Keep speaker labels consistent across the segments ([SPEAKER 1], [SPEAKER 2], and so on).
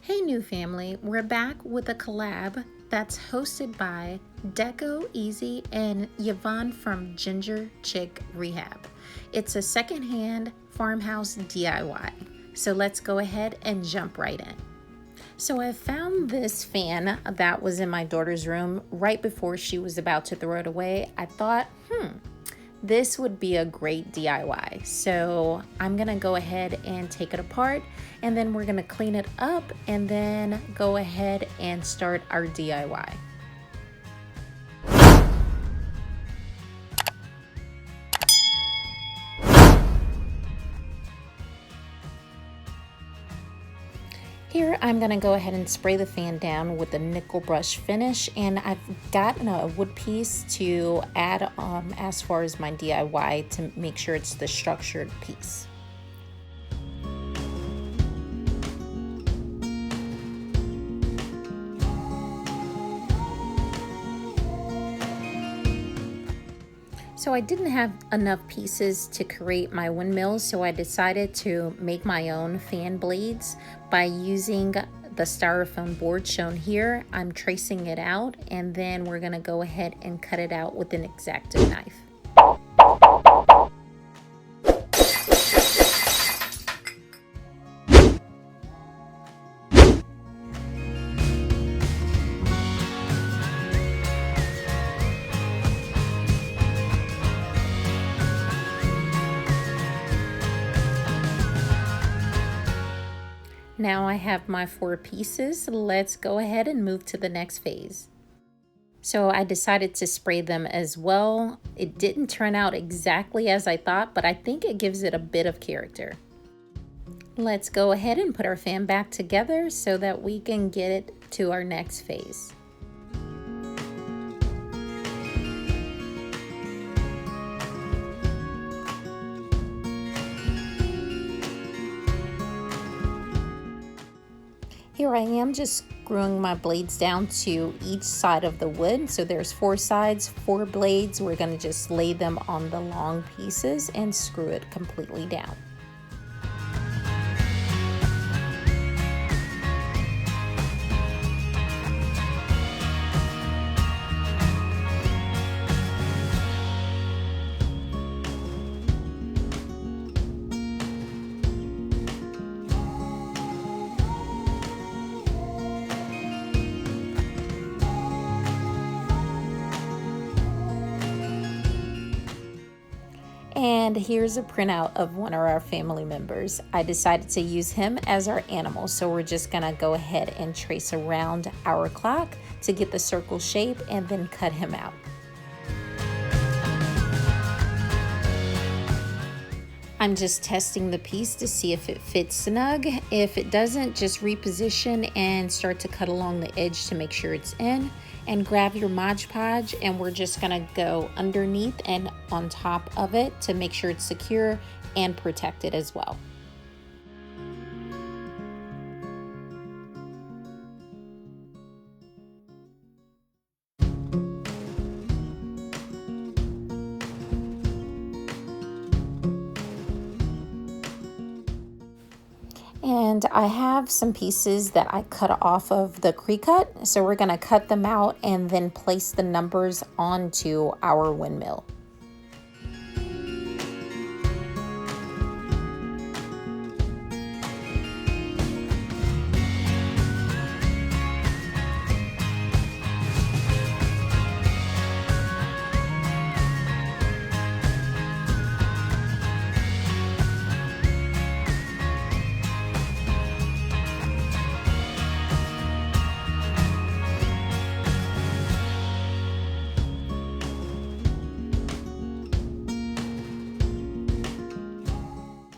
[SPEAKER 1] Hey new family, we're back with a collab that's hosted by Deco, Easy, and Yvonne from GingerChickRehab. It's a secondhand farmhouse DIY. So let's go ahead and jump right in. So I found this fan that was in my daughter's room right before she was about to throw it away. I thought, this would be a great DIY. So I'm gonna go ahead and take it apart, and then we're gonna clean it up and then go ahead and start our DIY. Here I'm going to go ahead and spray the fan down with a nickel brush finish, and I've gotten a wood piece to add as far as my DIY to make sure it's the structured piece. So I didn't have enough pieces to create my windmill, so I decided to make my own fan blades by using the styrofoam board shown here. I'm tracing it out, and then we're gonna go ahead and cut it out with an X-Acto knife. Now I have my 4 pieces. Let's go ahead and move to the next phase. So I decided to spray them as well. It didn't turn out exactly as I thought, but I think it gives it a bit of character. Let's go ahead and put our fan back together so that we can get it to our next phase. Here I am just screwing my blades down to each side of the wood. So there's 4 sides, 4 blades. We're going to just lay them on the long pieces and screw it completely down. And here's a printout of one of our family members. I decided to use him as our animal, so we're just gonna go ahead and trace around our clock to get the circle shape and then cut him out. I'm just testing the piece to see if it fits snug. If it doesn't, just reposition and start to cut along the edge to make sure it's in. And grab your Mod Podge, and we're just gonna go underneath and on top of it to make sure it's secure and protected as well. And I have some pieces that I cut off of the pre-cut, so we're gonna cut them out and then place the numbers onto our windmill.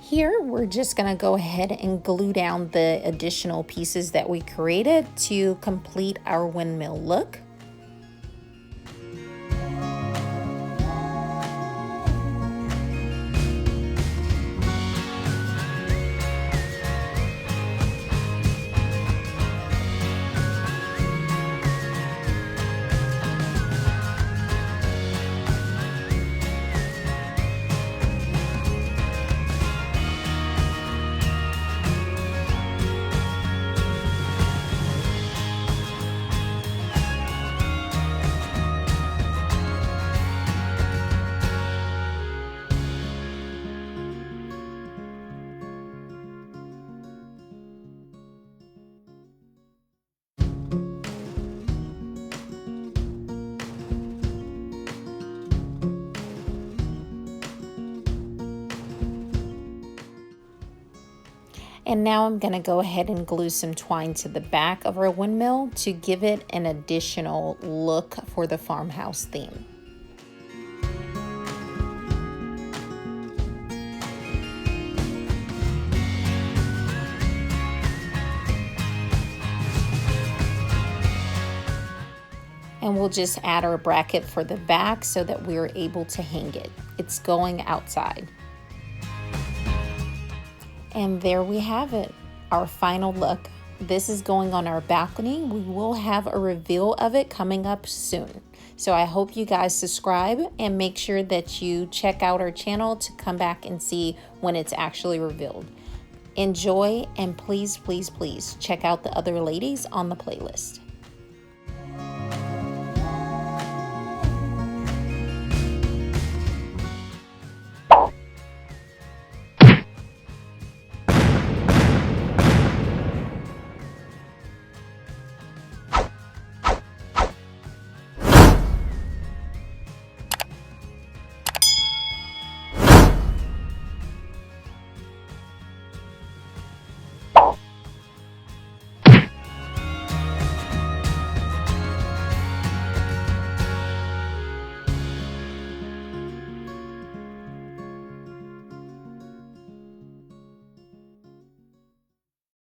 [SPEAKER 1] Here, we're just gonna go ahead and glue down the additional pieces that we created to complete our windmill look. And now I'm gonna go ahead and glue some twine to the back of our windmill to give it an additional look for the farmhouse theme. And we'll just add our bracket for the back so that we're able to hang it. It's going outside. And there we have it, our final look. This is going on our balcony. We will have a reveal of it coming up soon. So I hope you guys subscribe and make sure that you check out our channel to come back and see when it's actually revealed. Enjoy, and please, please, please check out the other ladies on the playlist.